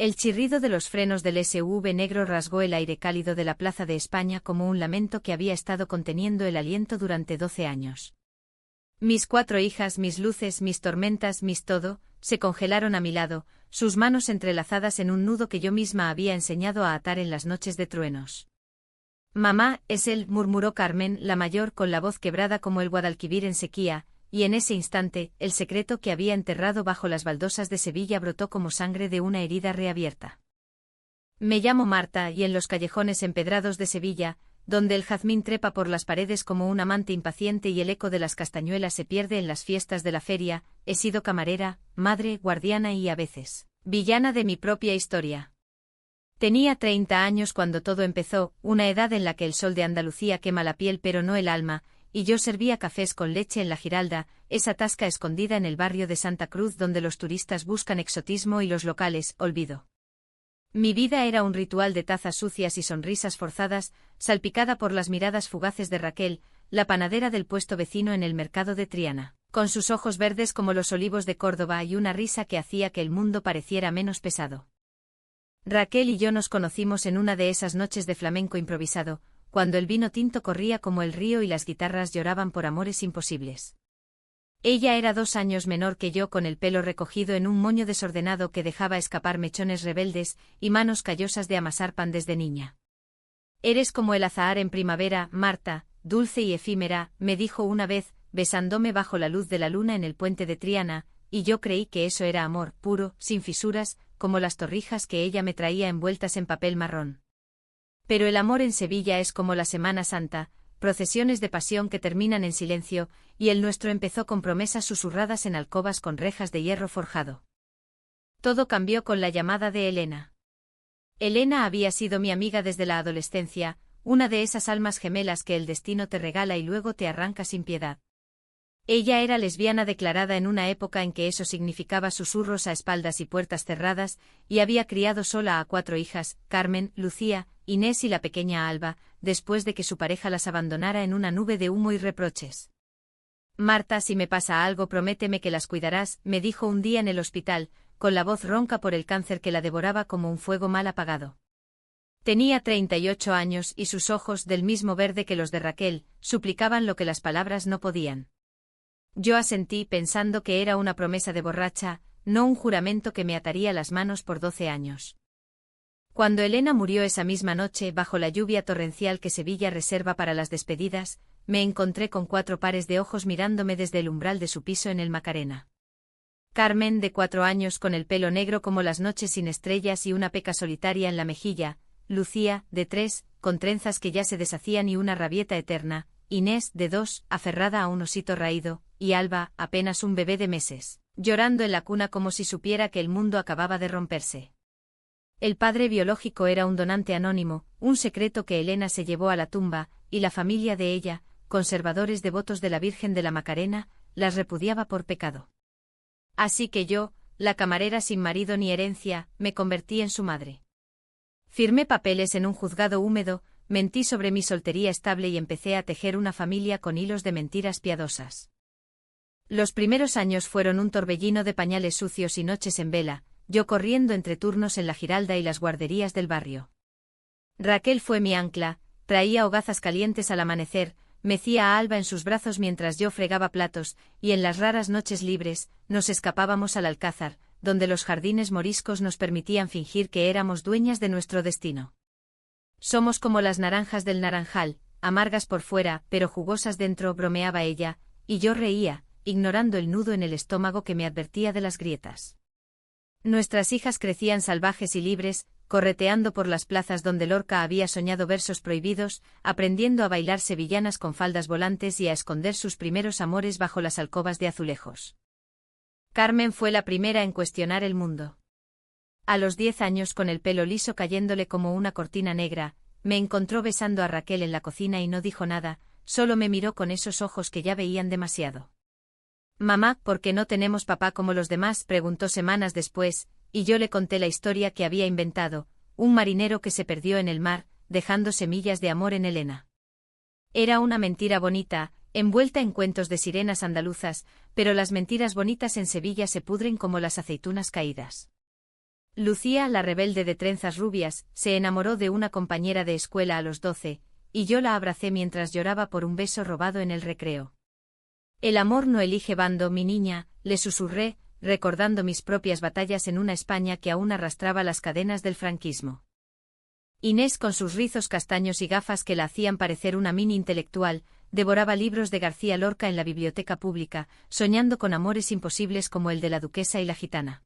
El chirrido de los frenos del SUV negro rasgó el aire cálido de la Plaza de España como un lamento que había estado conteniendo el aliento durante 12 años. Mis 4 hijas, mis luces, mis tormentas, mis todo, se congelaron a mi lado, sus manos entrelazadas en un nudo que yo misma había enseñado a atar en las noches de truenos. Mamá, es él, murmuró Carmen, la mayor, con la voz quebrada como el Guadalquivir en sequía, y en ese instante, el secreto que había enterrado bajo las baldosas de Sevilla brotó como sangre de una herida reabierta. Me llamo Marta y en los callejones empedrados de Sevilla, donde el jazmín trepa por las paredes como un amante impaciente y el eco de las castañuelas se pierde en las fiestas de la feria, he sido camarera, madre, guardiana y a veces, villana de mi propia historia. Tenía 30 años cuando todo empezó, una edad en la que el sol de Andalucía quema la piel pero no el alma, y yo servía cafés con leche en la Giralda, esa tasca escondida en el barrio de Santa Cruz donde los turistas buscan exotismo y los locales, olvido. Mi vida era un ritual de tazas sucias y sonrisas forzadas, salpicada por las miradas fugaces de Raquel, la panadera del puesto vecino en el mercado de Triana, con sus ojos verdes como los olivos de Córdoba y una risa que hacía que el mundo pareciera menos pesado. Raquel y yo nos conocimos en una de esas noches de flamenco improvisado, cuando el vino tinto corría como el río y las guitarras lloraban por amores imposibles. Ella era 2 años menor que yo con el pelo recogido en un moño desordenado que dejaba escapar mechones rebeldes y manos callosas de amasar pan desde niña. Eres como el azahar en primavera, Marta, dulce y efímera, me dijo una vez, besándome bajo la luz de la luna en el puente de Triana, y yo creí que eso era amor, puro, sin fisuras, como las torrijas que ella me traía envueltas en papel marrón. Pero el amor en Sevilla es como la Semana Santa, procesiones de pasión que terminan en silencio, y el nuestro empezó con promesas susurradas en alcobas con rejas de hierro forjado. Todo cambió con la llamada de Elena. Elena había sido mi amiga desde la adolescencia, una de esas almas gemelas que el destino te regala y luego te arranca sin piedad. Ella era lesbiana declarada en una época en que eso significaba susurros a espaldas y puertas cerradas, y había criado sola a 4 hijas, Carmen, Lucía, Inés y la pequeña Alba, después de que su pareja las abandonara en una nube de humo y reproches. Marta, si me pasa algo prométeme que las cuidarás, me dijo un día en el hospital, con la voz ronca por el cáncer que la devoraba como un fuego mal apagado. Tenía 38 años y sus ojos, del mismo verde que los de Raquel, suplicaban lo que las palabras no podían. Yo asentí pensando que era una promesa de borracha, no un juramento que me ataría las manos por 12 años. Cuando Elena murió esa misma noche bajo la lluvia torrencial que Sevilla reserva para las despedidas, me encontré con 4 pares de ojos mirándome desde el umbral de su piso en el Macarena. Carmen, de 4 años con el pelo negro como las noches sin estrellas y una peca solitaria en la mejilla, Lucía, de 3, con trenzas que ya se deshacían y una rabieta eterna, Inés, de 2, aferrada a un osito raído, y Alba, apenas un bebé de meses, llorando en la cuna como si supiera que el mundo acababa de romperse. El padre biológico era un donante anónimo, un secreto que Elena se llevó a la tumba, y la familia de ella, conservadores devotos de la Virgen de la Macarena, las repudiaba por pecado. Así que yo, la camarera sin marido ni herencia, me convertí en su madre. Firmé papeles en un juzgado húmedo, mentí sobre mi soltería estable y empecé a tejer una familia con hilos de mentiras piadosas. Los primeros años fueron un torbellino de pañales sucios y noches en vela, yo corriendo entre turnos en la Giralda y las guarderías del barrio. Raquel fue mi ancla, traía hogazas calientes al amanecer, mecía a Alba en sus brazos mientras yo fregaba platos, y en las raras noches libres, nos escapábamos al Alcázar, donde los jardines moriscos nos permitían fingir que éramos dueñas de nuestro destino. Somos como las naranjas del naranjal, amargas por fuera, pero jugosas dentro, bromeaba ella, y yo reía, ignorando el nudo en el estómago que me advertía de las grietas. Nuestras hijas crecían salvajes y libres, correteando por las plazas donde Lorca había soñado versos prohibidos, aprendiendo a bailar sevillanas con faldas volantes y a esconder sus primeros amores bajo las alcobas de azulejos. Carmen fue la primera en cuestionar el mundo. A los 10 años, con el pelo liso cayéndole como una cortina negra, me encontró besando a Raquel en la cocina y no dijo nada, solo me miró con esos ojos que ya veían demasiado. «Mamá, ¿por qué no tenemos papá como los demás?», preguntó semanas después, y yo le conté la historia que había inventado, un marinero que se perdió en el mar, dejando semillas de amor en Elena. Era una mentira bonita, envuelta en cuentos de sirenas andaluzas, pero las mentiras bonitas en Sevilla se pudren como las aceitunas caídas. Lucía, la rebelde de trenzas rubias, se enamoró de una compañera de escuela a los 12, y yo la abracé mientras lloraba por un beso robado en el recreo. El amor no elige bando, mi niña, le susurré, recordando mis propias batallas en una España que aún arrastraba las cadenas del franquismo. Inés, con sus rizos castaños y gafas que la hacían parecer una mini intelectual, devoraba libros de García Lorca en la biblioteca pública, soñando con amores imposibles como el de la duquesa y la gitana.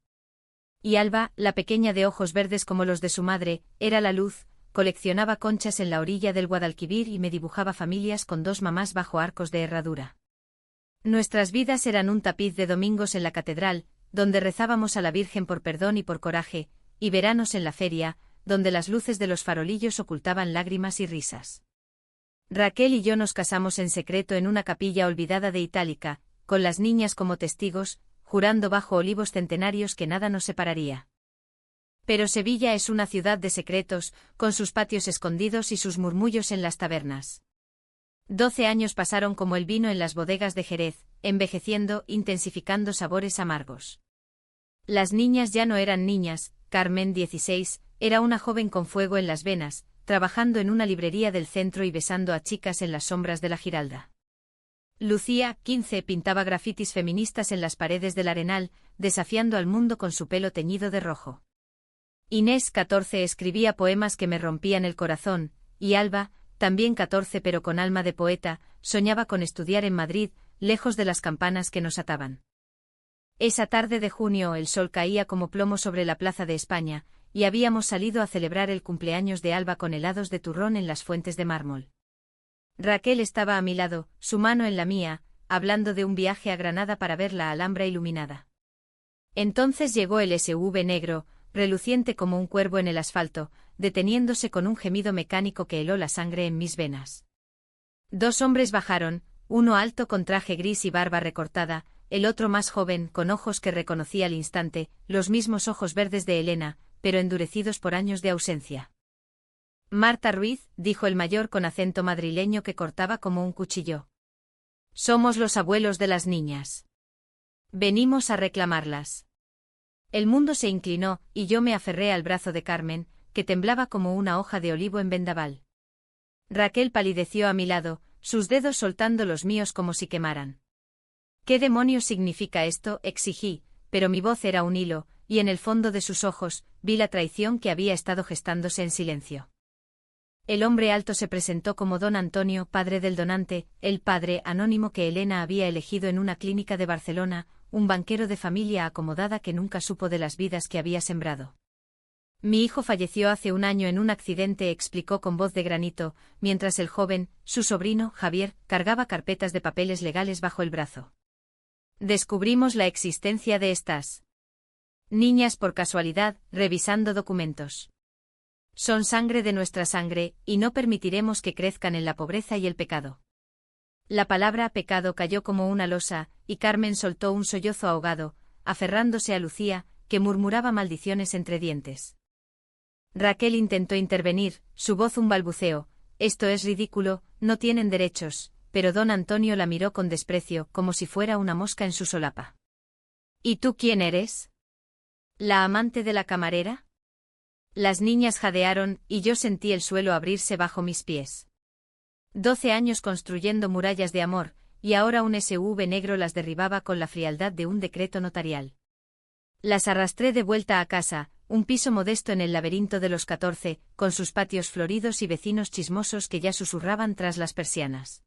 Y Alba, la pequeña de ojos verdes como los de su madre, era la luz, coleccionaba conchas en la orilla del Guadalquivir y me dibujaba familias con dos mamás bajo arcos de herradura. Nuestras vidas eran un tapiz de domingos en la catedral, donde rezábamos a la Virgen por perdón y por coraje, y veranos en la feria, donde las luces de los farolillos ocultaban lágrimas y risas. Raquel y yo nos casamos en secreto en una capilla olvidada de Itálica, con las niñas como testigos, jurando bajo olivos centenarios que nada nos separaría. Pero Sevilla es una ciudad de secretos, con sus patios escondidos y sus murmullos en las tabernas. 12 años pasaron como el vino en las bodegas de Jerez, envejeciendo, intensificando sabores amargos. Las niñas ya no eran niñas. Carmen, 16, era una joven con fuego en las venas, trabajando en una librería del centro y besando a chicas en las sombras de la Giralda. Lucía, 15, pintaba grafitis feministas en las paredes del Arenal, desafiando al mundo con su pelo teñido de rojo. Inés, 14, escribía poemas que me rompían el corazón, y Alba, también 14 pero con alma de poeta, soñaba con estudiar en Madrid, lejos de las campanas que nos ataban. Esa tarde de junio el sol caía como plomo sobre la plaza de España, y habíamos salido a celebrar el cumpleaños de Alba con helados de turrón en las fuentes de mármol. Raquel estaba a mi lado, su mano en la mía, hablando de un viaje a Granada para ver la Alhambra iluminada. Entonces llegó el SUV negro, reluciente como un cuervo en el asfalto, deteniéndose con un gemido mecánico que heló la sangre en mis venas. Dos hombres bajaron, uno alto con traje gris y barba recortada, el otro más joven, con ojos que reconocí al instante, los mismos ojos verdes de Elena, pero endurecidos por años de ausencia. Marta Ruiz, dijo el mayor con acento madrileño que cortaba como un cuchillo. Somos los abuelos de las niñas. Venimos a reclamarlas. El mundo se inclinó, y yo me aferré al brazo de Carmen, que temblaba como una hoja de olivo en vendaval. Raquel palideció a mi lado, sus dedos soltando los míos como si quemaran. ¿Qué demonios significa esto?, exigí, pero mi voz era un hilo, y en el fondo de sus ojos, vi la traición que había estado gestándose en silencio. El hombre alto se presentó como don Antonio, padre del donante, el padre anónimo que Elena había elegido en una clínica de Barcelona, un banquero de familia acomodada que nunca supo de las vidas que había sembrado. Mi hijo falleció hace un año en un accidente, explicó con voz de granito, mientras el joven, su sobrino, Javier, cargaba carpetas de papeles legales bajo el brazo. Descubrimos la existencia de estas niñas por casualidad, revisando documentos. Son sangre de nuestra sangre, y no permitiremos que crezcan en la pobreza y el pecado. La palabra pecado cayó como una losa, y Carmen soltó un sollozo ahogado, aferrándose a Lucía, que murmuraba maldiciones entre dientes. Raquel intentó intervenir, su voz un balbuceo. Esto es ridículo, no tienen derechos, pero don Antonio la miró con desprecio, como si fuera una mosca en su solapa. ¿Y tú quién eres? ¿La amante de la camarera? Las niñas jadearon, y yo sentí el suelo abrirse bajo mis pies. 12 años construyendo murallas de amor, y ahora un SUV negro las derribaba con la frialdad de un decreto notarial. Las arrastré de vuelta a casa, un piso modesto en el laberinto de los 14, con sus patios floridos y vecinos chismosos que ya susurraban tras las persianas.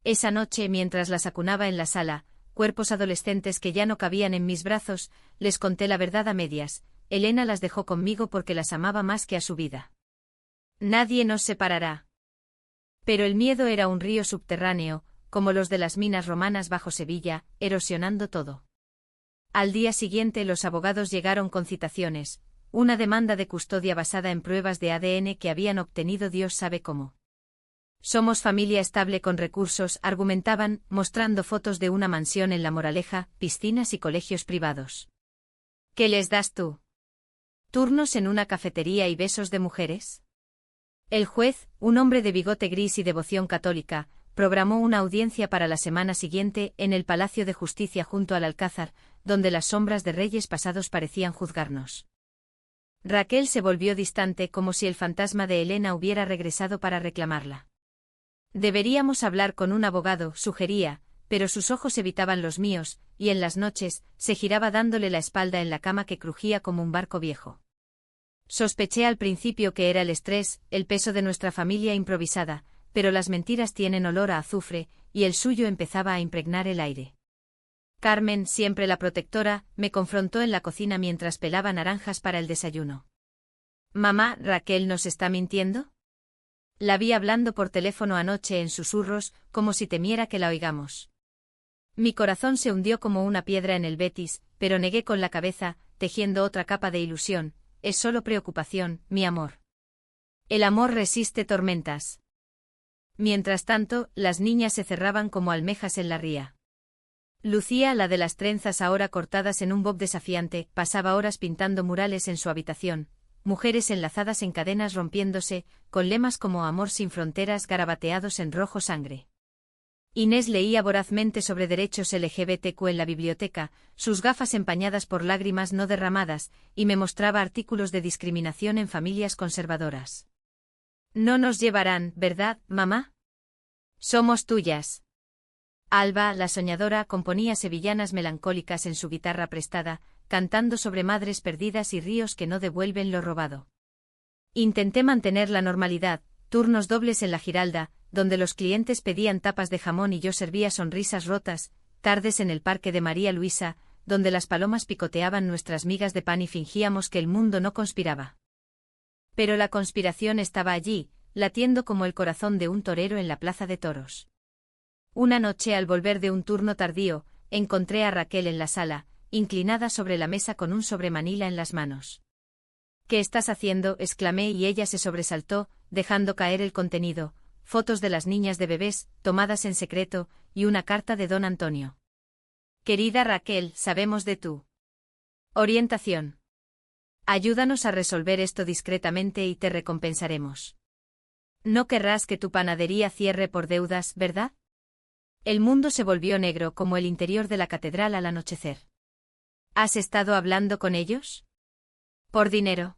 Esa noche, mientras las acunaba en la sala, cuerpos adolescentes que ya no cabían en mis brazos, les conté la verdad a medias. Elena las dejó conmigo porque las amaba más que a su vida. Nadie nos separará. Pero el miedo era un río subterráneo, como los de las minas romanas bajo Sevilla, erosionando todo. Al día siguiente los abogados llegaron con citaciones, una demanda de custodia basada en pruebas de ADN que habían obtenido Dios sabe cómo. Somos familia estable con recursos, argumentaban, mostrando fotos de una mansión en La Moraleja, piscinas y colegios privados. ¿Qué les das tú? ¿Turnos en una cafetería y besos de mujeres? El juez, un hombre de bigote gris y devoción católica, programó una audiencia para la semana siguiente en el Palacio de Justicia junto al Alcázar, donde las sombras de reyes pasados parecían juzgarnos. Raquel se volvió distante como si el fantasma de Elena hubiera regresado para reclamarla. Deberíamos hablar con un abogado, sugería, pero sus ojos evitaban los míos, y en las noches, se giraba dándole la espalda en la cama que crujía como un barco viejo. Sospeché al principio que era el estrés, el peso de nuestra familia improvisada, pero las mentiras tienen olor a azufre, y el suyo empezaba a impregnar el aire. Carmen, siempre la protectora, me confrontó en la cocina mientras pelaba naranjas para el desayuno. «Mamá, ¿Raquel nos está mintiendo?» La vi hablando por teléfono anoche en susurros, como si temiera que la oigamos. Mi corazón se hundió como una piedra en el Betis, pero negué con la cabeza, tejiendo otra capa de ilusión. Es solo preocupación, mi amor. El amor resiste tormentas. Mientras tanto, las niñas se cerraban como almejas en la ría. Lucía, la de las trenzas ahora cortadas en un bob desafiante, pasaba horas pintando murales en su habitación, mujeres enlazadas en cadenas rompiéndose, con lemas como amor sin fronteras garabateados en rojo sangre. Inés leía vorazmente sobre derechos LGBTQ en la biblioteca, sus gafas empañadas por lágrimas no derramadas, y me mostraba artículos de discriminación en familias conservadoras. No nos llevarán, ¿verdad, mamá? Somos tuyas. Alba, la soñadora, componía sevillanas melancólicas en su guitarra prestada, cantando sobre madres perdidas y ríos que no devuelven lo robado. Intenté mantener la normalidad, turnos dobles en la Giralda, donde los clientes pedían tapas de jamón y yo servía sonrisas rotas, tardes en el parque de María Luisa, donde las palomas picoteaban nuestras migas de pan y fingíamos que el mundo no conspiraba. Pero la conspiración estaba allí, latiendo como el corazón de un torero en la plaza de toros. Una noche al volver de un turno tardío, encontré a Raquel en la sala, inclinada sobre la mesa con un sobremanila en las manos. «¿Qué estás haciendo?», exclamé y ella se sobresaltó, dejando caer el contenido, fotos de las niñas de bebés, tomadas en secreto, y una carta de don Antonio. «Querida Raquel, sabemos de tu orientación. Ayúdanos a resolver esto discretamente y te recompensaremos. No querrás que tu panadería cierre por deudas, ¿verdad?» El mundo se volvió negro como el interior de la catedral al anochecer. «¿Has estado hablando con ellos? ¿Por dinero?»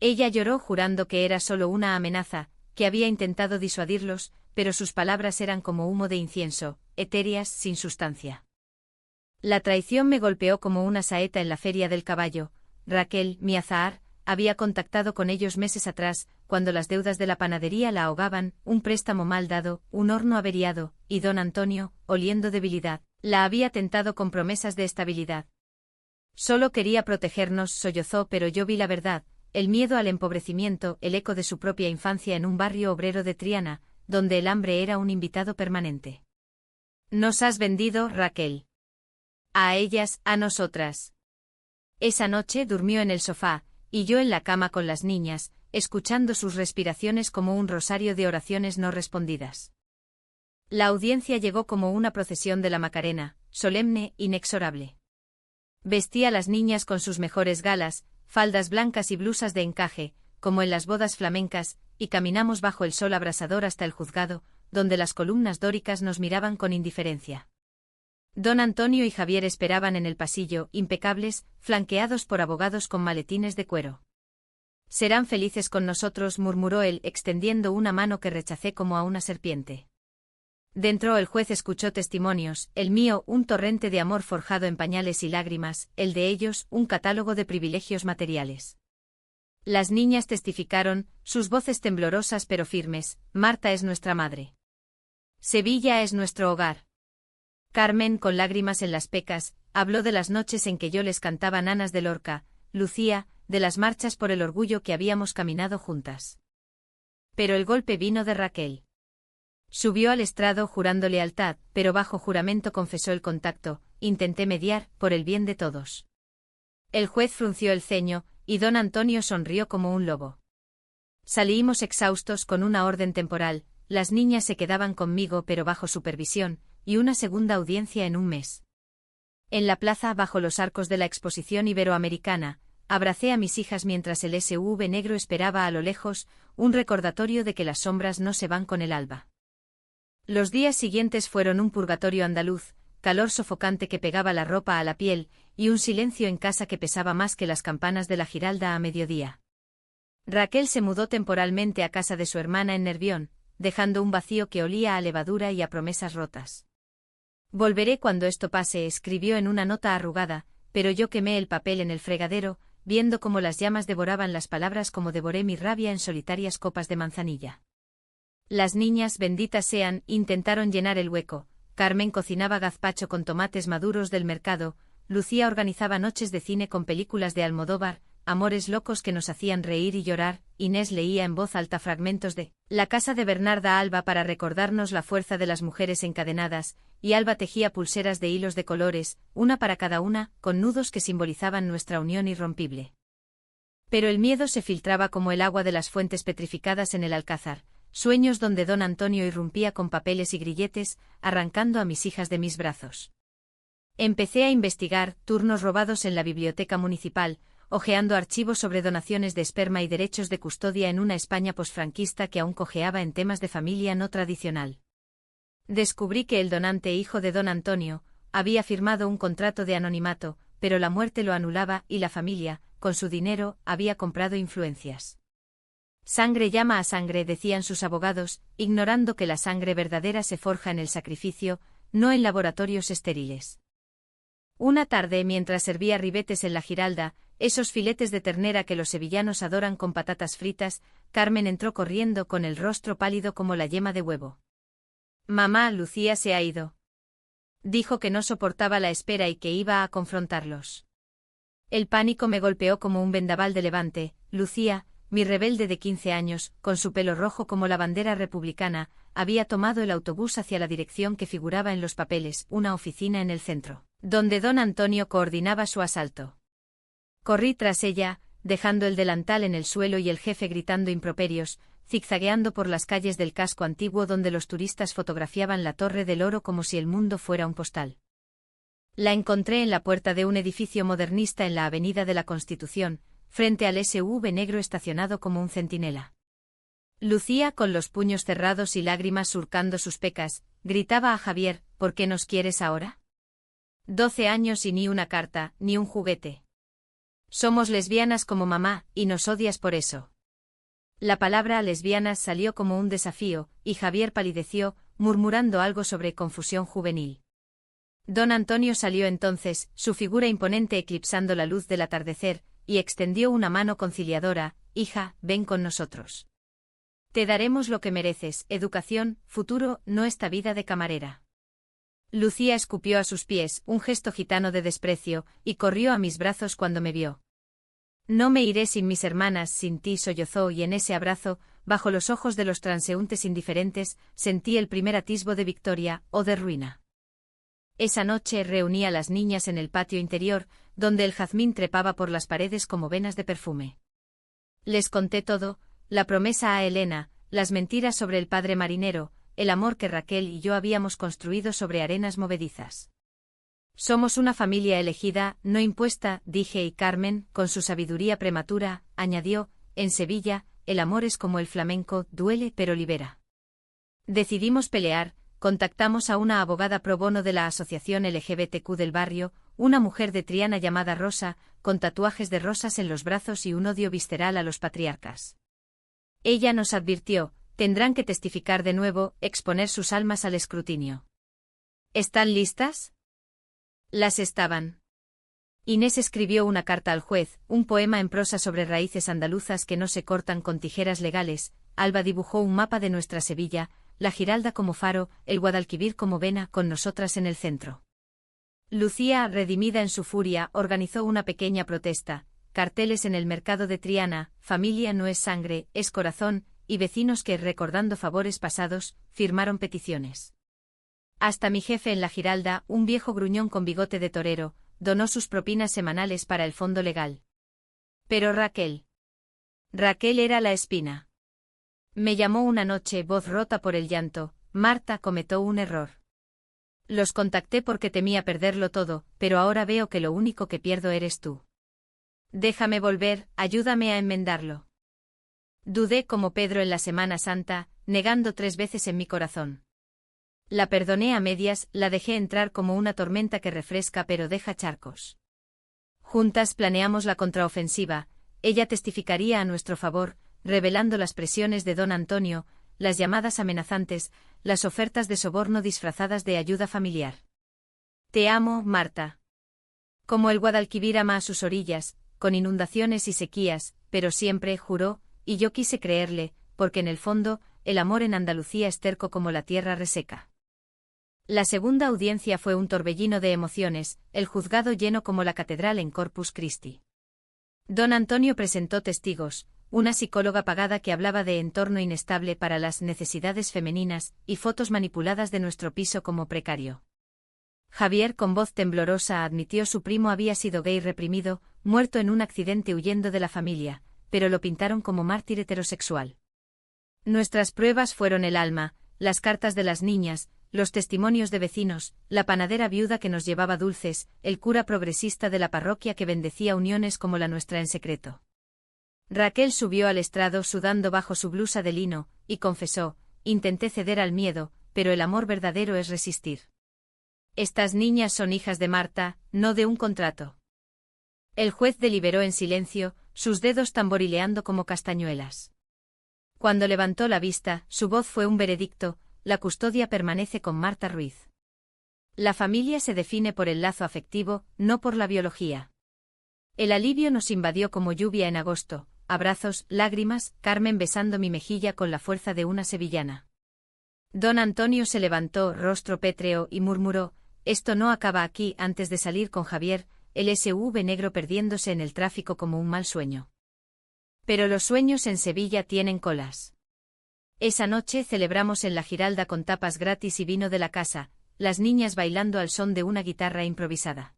Ella lloró jurando que era solo una amenaza, que había intentado disuadirlos, pero sus palabras eran como humo de incienso, etéreas, sin sustancia. La traición me golpeó como una saeta en la feria del caballo. Raquel, mi azahar, había contactado con ellos meses atrás, cuando las deudas de la panadería la ahogaban, un préstamo mal dado, un horno averiado, y don Antonio, oliendo debilidad, la había tentado con promesas de estabilidad. Solo quería protegernos, sollozó, pero yo vi la verdad, el miedo al empobrecimiento, el eco de su propia infancia en un barrio obrero de Triana, donde el hambre era un invitado permanente. «Nos has vendido, Raquel. A ellas, a nosotras». Esa noche durmió en el sofá, y yo en la cama con las niñas, escuchando sus respiraciones como un rosario de oraciones no respondidas. La audiencia llegó como una procesión de la Macarena, solemne, inexorable. Vestía a las niñas con sus mejores galas, faldas blancas y blusas de encaje, como en las bodas flamencas, y caminamos bajo el sol abrasador hasta el juzgado, donde las columnas dóricas nos miraban con indiferencia. Don Antonio y Javier esperaban en el pasillo, impecables, flanqueados por abogados con maletines de cuero. «Serán felices con nosotros», murmuró él, extendiendo una mano que rechacé como a una serpiente. Dentro el juez escuchó testimonios, el mío un torrente de amor forjado en pañales y lágrimas, el de ellos un catálogo de privilegios materiales. Las niñas testificaron, sus voces temblorosas pero firmes: «Marta es nuestra madre. Sevilla es nuestro hogar». Carmen, con lágrimas en las pecas, habló de las noches en que yo les cantaba nanas de Lorca, Lucía, de las marchas por el orgullo que habíamos caminado juntas. Pero el golpe vino de Raquel. Subió al estrado jurando lealtad, pero bajo juramento confesó el contacto. Intenté mediar, por el bien de todos. El juez frunció el ceño, y don Antonio sonrió como un lobo. Salimos exhaustos con una orden temporal, las niñas se quedaban conmigo pero bajo supervisión, y una segunda audiencia en un mes. En la plaza, bajo los arcos de la exposición iberoamericana, abracé a mis hijas mientras el SUV negro esperaba a lo lejos, un recordatorio de que las sombras no se van con el alba. Los días siguientes fueron un purgatorio andaluz, calor sofocante que pegaba la ropa a la piel, y un silencio en casa que pesaba más que las campanas de la Giralda a mediodía. Raquel se mudó temporalmente a casa de su hermana en Nervión, dejando un vacío que olía a levadura y a promesas rotas. Volveré cuando esto pase, escribió en una nota arrugada, pero yo quemé el papel en el fregadero, viendo cómo las llamas devoraban las palabras como devoré mi rabia en solitarias copas de manzanilla. Las niñas, benditas sean, intentaron llenar el hueco. Carmen cocinaba gazpacho con tomates maduros del mercado, Lucía organizaba noches de cine con películas de Almodóvar, amores locos que nos hacían reír y llorar, Inés leía en voz alta fragmentos de La casa de Bernarda Alba para recordarnos la fuerza de las mujeres encadenadas, y Alba tejía pulseras de hilos de colores, una para cada una, con nudos que simbolizaban nuestra unión irrompible. Pero el miedo se filtraba como el agua de las fuentes petrificadas en el Alcázar, sueños donde don Antonio irrumpía con papeles y grilletes, arrancando a mis hijas de mis brazos. Empecé a investigar turnos robados en la biblioteca municipal, hojeando archivos sobre donaciones de esperma y derechos de custodia en una España posfranquista que aún cojeaba en temas de familia no tradicional. Descubrí que el donante hijo de don Antonio había firmado un contrato de anonimato, pero la muerte lo anulaba y la familia, con su dinero, había comprado influencias. Sangre llama a sangre, decían sus abogados, ignorando que la sangre verdadera se forja en el sacrificio, no en laboratorios estériles. Una tarde, mientras servía ribetes en la Giralda, esos filetes de ternera que los sevillanos adoran con patatas fritas, Carmen entró corriendo con el rostro pálido como la yema de huevo. Mamá, Lucía se ha ido. Dijo que no soportaba la espera y que iba a confrontarlos. El pánico me golpeó como un vendaval de levante. Lucía, mi rebelde de 15 años, con su pelo rojo como la bandera republicana, había tomado el autobús hacia la dirección que figuraba en los papeles, una oficina en el centro, donde don Antonio coordinaba su asalto. Corrí tras ella, dejando el delantal en el suelo y el jefe gritando improperios, zigzagueando por las calles del casco antiguo donde los turistas fotografiaban la Torre del Oro como si el mundo fuera un postal. La encontré en la puerta de un edificio modernista en la Avenida de la Constitución, frente al SUV negro estacionado como un centinela. Lucía, con los puños cerrados y lágrimas surcando sus pecas, gritaba a Javier: ¿Por qué nos quieres ahora? 12 años y ni una carta, ni un juguete. Somos lesbianas como mamá, y nos odias por eso. La palabra lesbianas salió como un desafío, y Javier palideció, murmurando algo sobre confusión juvenil. Don Antonio salió entonces, su figura imponente eclipsando la luz del atardecer, y extendió una mano conciliadora: hija, ven con nosotros. Te daremos lo que mereces, educación, futuro, no esta vida de camarera. Lucía escupió a sus pies, un gesto gitano de desprecio, y corrió a mis brazos cuando me vio. No me iré sin mis hermanas, sin ti, sollozó, y en ese abrazo, bajo los ojos de los transeúntes indiferentes, sentí el primer atisbo de victoria, o de ruina. Esa noche reuní a las niñas en el patio interior, donde el jazmín trepaba por las paredes como venas de perfume. Les conté todo, la promesa a Elena, las mentiras sobre el padre marinero, el amor que Raquel y yo habíamos construido sobre arenas movedizas. Somos una familia elegida, no impuesta, dije, y Carmen, con su sabiduría prematura, añadió: en Sevilla, el amor es como el flamenco, duele pero libera. Decidimos pelear, contactamos a una abogada pro bono de la asociación LGBTQ del barrio, una mujer de Triana llamada Rosa, con tatuajes de rosas en los brazos y un odio visceral a los patriarcas. Ella nos advirtió: tendrán que testificar de nuevo, exponer sus almas al escrutinio. ¿Están listas? Las estaban. Inés escribió una carta al juez, un poema en prosa sobre raíces andaluzas que no se cortan con tijeras legales. Alba dibujó un mapa de nuestra Sevilla, la Giralda como faro, el Guadalquivir como vena, con nosotras en el centro. Lucía, redimida en su furia, organizó una pequeña protesta, carteles en el mercado de Triana: familia no es sangre, es corazón, y vecinos que, recordando favores pasados, firmaron peticiones. Hasta mi jefe en la Giralda, un viejo gruñón con bigote de torero, donó sus propinas semanales para el fondo legal. Pero Raquel era la espina. Me llamó una noche, voz rota por el llanto: Marta, cometió un error. Los contacté porque temía perderlo todo, pero ahora veo que lo único que pierdo eres tú. Déjame volver, ayúdame a enmendarlo. Dudé como Pedro en la Semana Santa, negando 3 veces en mi corazón. La perdoné a medias, la dejé entrar como una tormenta que refresca pero deja charcos. Juntas planeamos la contraofensiva, ella testificaría a nuestro favor, revelando las presiones de don Antonio, las llamadas amenazantes, las ofertas de soborno disfrazadas de ayuda familiar. Te amo, Marta. Como el Guadalquivir ama a sus orillas, con inundaciones y sequías, pero siempre, juró, y yo quise creerle, porque en el fondo, el amor en Andalucía es terco como la tierra reseca. La segunda audiencia fue un torbellino de emociones, el juzgado lleno como la catedral en Corpus Christi. Don Antonio presentó testigos, una psicóloga pagada que hablaba de entorno inestable para las necesidades femeninas, y fotos manipuladas de nuestro piso como precario. Javier con voz temblorosa admitió su primo había sido gay reprimido, muerto en un accidente huyendo de la familia, pero lo pintaron como mártir heterosexual. Nuestras pruebas fueron el alma, las cartas de las niñas, los testimonios de vecinos, la panadera viuda que nos llevaba dulces, el cura progresista de la parroquia que bendecía uniones como la nuestra en secreto. Raquel subió al estrado sudando bajo su blusa de lino, y confesó, intenté ceder al miedo, pero el amor verdadero es resistir. Estas niñas son hijas de Marta, no de un contrato. El juez deliberó en silencio, sus dedos tamborileando como castañuelas. Cuando levantó la vista, su voz fue un veredicto, la custodia permanece con Marta Ruiz. La familia se define por el lazo afectivo, no por la biología. El alivio nos invadió como lluvia en agosto, abrazos, lágrimas, Carmen besando mi mejilla con la fuerza de una sevillana. Don Antonio se levantó, rostro pétreo, y murmuró, esto no acaba aquí, antes de salir con Javier, el SUV negro perdiéndose en el tráfico como un mal sueño. Pero los sueños en Sevilla tienen colas. Esa noche celebramos en la Giralda con tapas gratis y vino de la casa, las niñas bailando al son de una guitarra improvisada.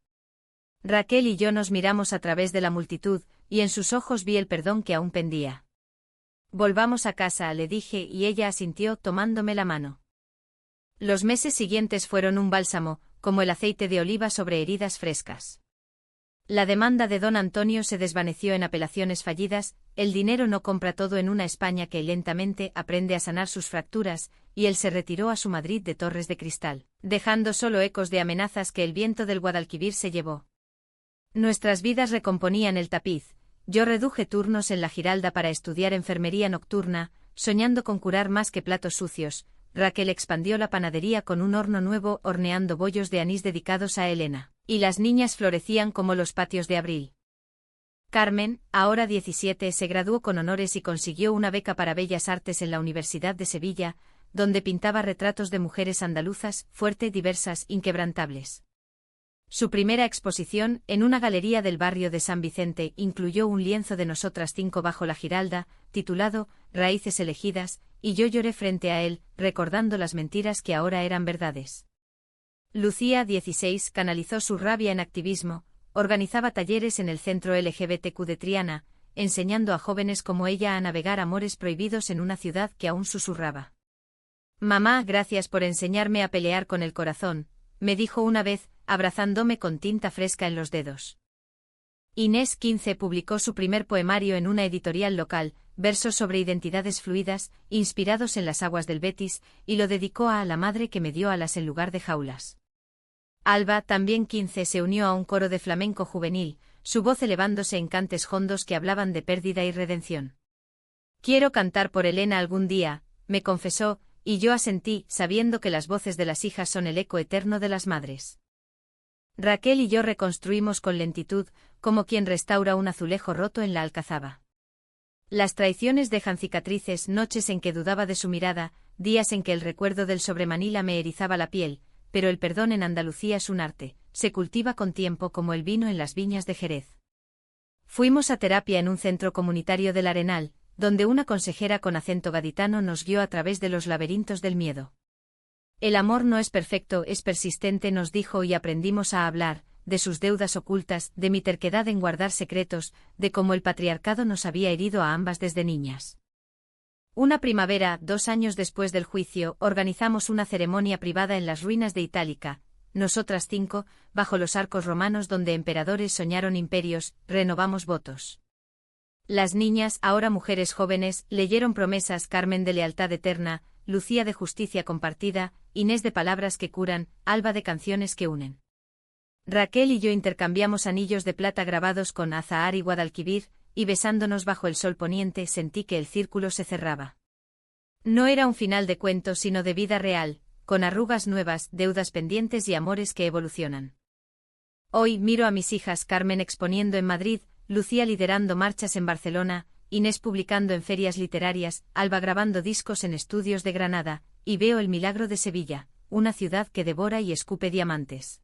Raquel y yo nos miramos a través de la multitud, y en sus ojos vi el perdón que aún pendía. Volvamos a casa, le dije, y ella asintió tomándome la mano. Los meses siguientes fueron un bálsamo, como el aceite de oliva sobre heridas frescas. La demanda de don Antonio se desvaneció en apelaciones fallidas, el dinero no compra todo en una España que lentamente aprende a sanar sus fracturas, y él se retiró a su Madrid de torres de cristal, dejando solo ecos de amenazas que el viento del Guadalquivir se llevó. Nuestras vidas recomponían el tapiz, yo reduje turnos en la Giralda para estudiar enfermería nocturna, soñando con curar más que platos sucios. Raquel expandió la panadería con un horno nuevo horneando bollos de anís dedicados a Elena, y las niñas florecían como los patios de abril. Carmen, ahora 17, se graduó con honores y consiguió una beca para Bellas Artes en la Universidad de Sevilla, donde pintaba retratos de mujeres andaluzas, fuertes, diversas, inquebrantables. Su primera exposición, en una galería del barrio de San Vicente, incluyó un lienzo de nosotras 5 bajo la Giralda, titulado Raíces elegidas, y yo lloré frente a él, recordando las mentiras que ahora eran verdades. Lucía, 16, canalizó su rabia en activismo, organizaba talleres en el centro LGBTQ de Triana, enseñando a jóvenes como ella a navegar amores prohibidos en una ciudad que aún susurraba. Mamá, gracias por enseñarme a pelear con el corazón, me dijo una vez, abrazándome con tinta fresca en los dedos. Inés, 15, publicó su primer poemario en una editorial local, versos sobre identidades fluidas, inspirados en las aguas del Betis, y lo dedicó a la madre que me dio alas en lugar de jaulas. Alba, también 15, se unió a un coro de flamenco juvenil, su voz elevándose en cantes hondos que hablaban de pérdida y redención. Quiero cantar por Elena algún día, me confesó, y yo asentí, sabiendo que las voces de las hijas son el eco eterno de las madres. Raquel y yo reconstruimos con lentitud, como quien restaura un azulejo roto en la alcazaba. Las traiciones dejan cicatrices, noches en que dudaba de su mirada, días en que el recuerdo del sobremanila me erizaba la piel, pero el perdón en Andalucía es un arte, se cultiva con tiempo como el vino en las viñas de Jerez. Fuimos a terapia en un centro comunitario del Arenal, donde una consejera con acento gaditano nos guió a través de los laberintos del miedo. El amor no es perfecto, es persistente, nos dijo, y aprendimos a hablar, de sus deudas ocultas, de mi terquedad en guardar secretos, de cómo el patriarcado nos había herido a ambas desde niñas. Una primavera, 2 años después del juicio, organizamos una ceremonia privada en las ruinas de Itálica, nosotras 5, bajo los arcos romanos donde emperadores soñaron imperios, renovamos votos. Las niñas, ahora mujeres jóvenes, leyeron promesas, Carmen de lealtad eterna, Lucía de justicia compartida, Inés de palabras que curan, Alba de canciones que unen. Raquel y yo intercambiamos anillos de plata grabados con azahar y Guadalquivir, y besándonos bajo el sol poniente sentí que el círculo se cerraba. No era un final de cuento sino de vida real, con arrugas nuevas, deudas pendientes y amores que evolucionan. Hoy miro a mis hijas Carmen exponiendo en Madrid, Lucía liderando marchas en Barcelona, Inés publicando en ferias literarias, Alba grabando discos en estudios de Granada, y veo el milagro de Sevilla, una ciudad que devora y escupe diamantes.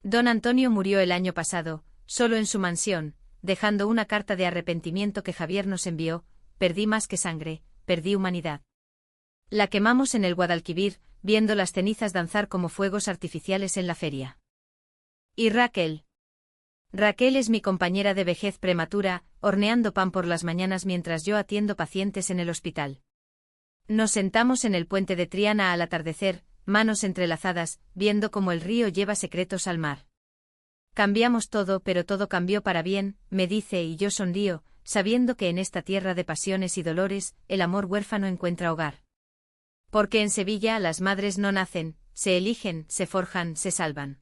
Don Antonio murió el año pasado, solo en su mansión, dejando una carta de arrepentimiento que Javier nos envió: perdí más que sangre, perdí humanidad. La quemamos en el Guadalquivir, viendo las cenizas danzar como fuegos artificiales en la feria. ¿Y Raquel? Raquel es mi compañera de vejez prematura, horneando pan por las mañanas mientras yo atiendo pacientes en el hospital. Nos sentamos en el puente de Triana al atardecer, manos entrelazadas, viendo cómo el río lleva secretos al mar. Cambiamos todo, pero todo cambió para bien, me dice, y yo sonrío, sabiendo que en esta tierra de pasiones y dolores, el amor huérfano encuentra hogar. Porque en Sevilla las madres no nacen, se eligen, se forjan, se salvan.